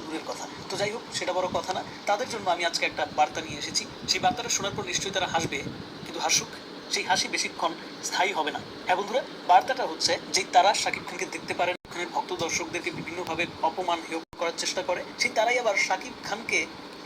দূরের কথা। তো যাই হোক, সেটা বড় কথা না। তাদের জন্য আমি আজকে একটা বার্তা নিয়ে এসেছি। সেই বার্তাটা শোনার পর নিশ্চয়ই তারা হাসবে, কিন্তু হাসুক, সেই হাসি বেশিক্ষণ স্থায়ী হবে না। হ্যাঁ বন্ধুরা, বার্তাটা হচ্ছে যে তারা শাকিব খানকে দেখতে পারেন খানের ভক্ত দর্শকদেরকে বিভিন্নভাবে অপমান হেয় করার চেষ্টা করে, সেই তারাই আবার শাকিব খানকে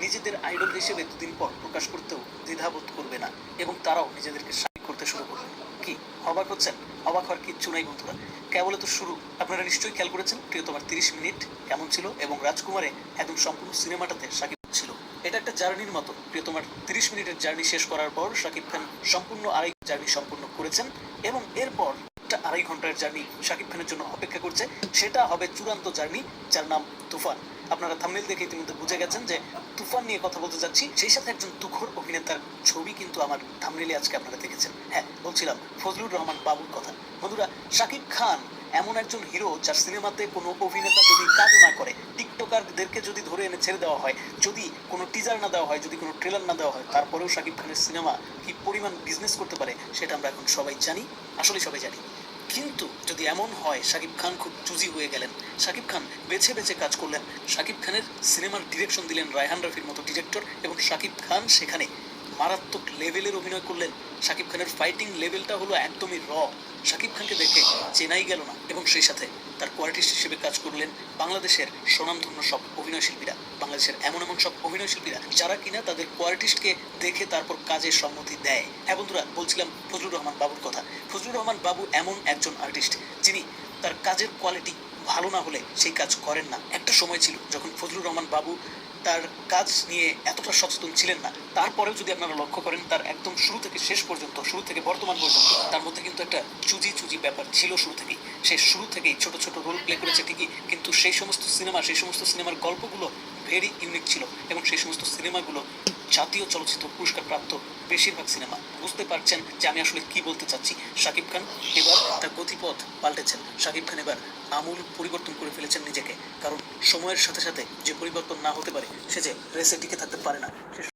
নিজেদের আইডল হিসেবে দুদিন পর প্রকাশ করতেও দ্বিধাবোধ করবে না, এবং তারাও নিজেদেরকে শাকিব করতে শুরু করবে। কি অবাক হচ্ছেন? অবাক হওয়ার কিচ্ছু নাই বন্ধুরা, কেবল তো শুরু। আপনারা নিশ্চয়ই খেয়াল করেছেন প্রিয়তমার 30 মিনিট কেমন ছিল, এবং রাজকুমারে একদম সম্পূর্ণ সিনেমাটাতে শাকিব ছিল। এটা একটা জার্নির মতো। প্রিয়তমার 30 মিনিটের জার্নি শেষ করার পর শাকিব খান সম্পূর্ণ আড়াই জার্নি সম্পূর্ণ করেছেন, এবং এরপর একটা 2.5 ঘন্টার জার্নি শাকিব খানের জন্য অপেক্ষা করছে। সেটা হবে চূড়ান্ত জার্নি, যার নাম তুফান। আপনারা থাম্বনেল দেখে ইতিমধ্যে বুঝে গেছেন যে তুফান নিয়ে কথা বলতে যাচ্ছি। সেই সাথে একজন তুখোর অভিনেতার ছবি কিন্তু আমার থাম্বনেলে আজকে আপনারা দেখেছেন। হ্যাঁ, বলছিলাম ফজলুর রহমান বাবুর কথা। বন্ধুরা, শাকিব খান এমন একজন হিরো যার সিনেমাতে কোনো অভিনেতা যদি কাজ না করে, টিকটকারদেরকে যদি ধরে এনে ছেড়ে দেওয়া হয়, যদি কোনো টিজার না দেওয়া হয়, যদি কোনো ট্রেলার না দেওয়া হয়, তারপরেও শাকিব খানের সিনেমা কি পরিমাণ বিজনেস করতে পারে সেটা আমরা এখন সবাই জানি, আসলে সবাই জানি। কিন্তু যদি এমন হয় শাকিব খান খুব চুজি হয়ে গেলেন, শাকিব খান বেছে বেছে কাজ করলেন, শাকিব খানের সিনেমার ডিরেকশন দিলেন রায়হান রাফির মতো ডিরেক্টর, এবং শাকিব খান সেখানে মারাত্মক লেভেলের অভিনয় করলেন, শাকিব খানের ফাইটিং লেভেলটা হলো একদমই র, শাকিব খানকে দেখে চেনাই গেল না, এবং সেই সাথে তার কোয়ার্টিস্ট হিসেবে কাজ করলেন বাংলাদেশের স্বনামধন্য সব অভিনয় শিল্পীরা, বাংলাদেশের এমন এমন সব অভিনয় শিল্পীরা যারা কিনা তাদের কোয়ার্টিস্টকে দেখে তারপর কাজে সম্মতি দেয়। হ্যাঁ বন্ধুরা, বলছিলাম ফজলুর রহমান বাবুর কথা। ফজলুর রহমান বাবু এমন একজন আর্টিস্ট যিনি তার কাজের কোয়ালিটি ভালো না হলে সেই কাজ করেন না। একটা সময় ছিল যখন ফজলুর রহমান বাবু তার কাজ নিয়ে এতটা সচেতন ছিলেন না, তারপরেও যদি আপনারা লক্ষ্য করেন তার একদম শুরু থেকে শেষ পর্যন্ত, শুরু থেকে বর্তমান পর্যন্ত তার মধ্যে কিন্তু একটা চুজি চুজি ব্যাপার ছিল শুরু থেকেই। সে শুরু থেকেই ছোট ছোট রোল প্লে করেছে ঠিকই, কিন্তু সেই সমস্ত সিনেমার গল্পগুলো ভেরি ইউনিক ছিল, এবং সেই সমস্ত সিনেমাগুলো জাতীয় চলচ্চিত্র পুরস্কার প্রাপ্ত বেশিরভাগ সিনেমা। বুঝতে পারছেন যে আমি আসলে কি বলতে চাচ্ছি। শাকিব খান এবার তার গতিপথ পাল্টেছেন, শাকিব খান এবার আমূল পরিবর্তন করে ফেলেছেন নিজেকে, কারণ সময়ের সাথে সাথে যে পরিবর্তন না হতে পারে সে যে রেসে টিকে থাকতে পারে না, সে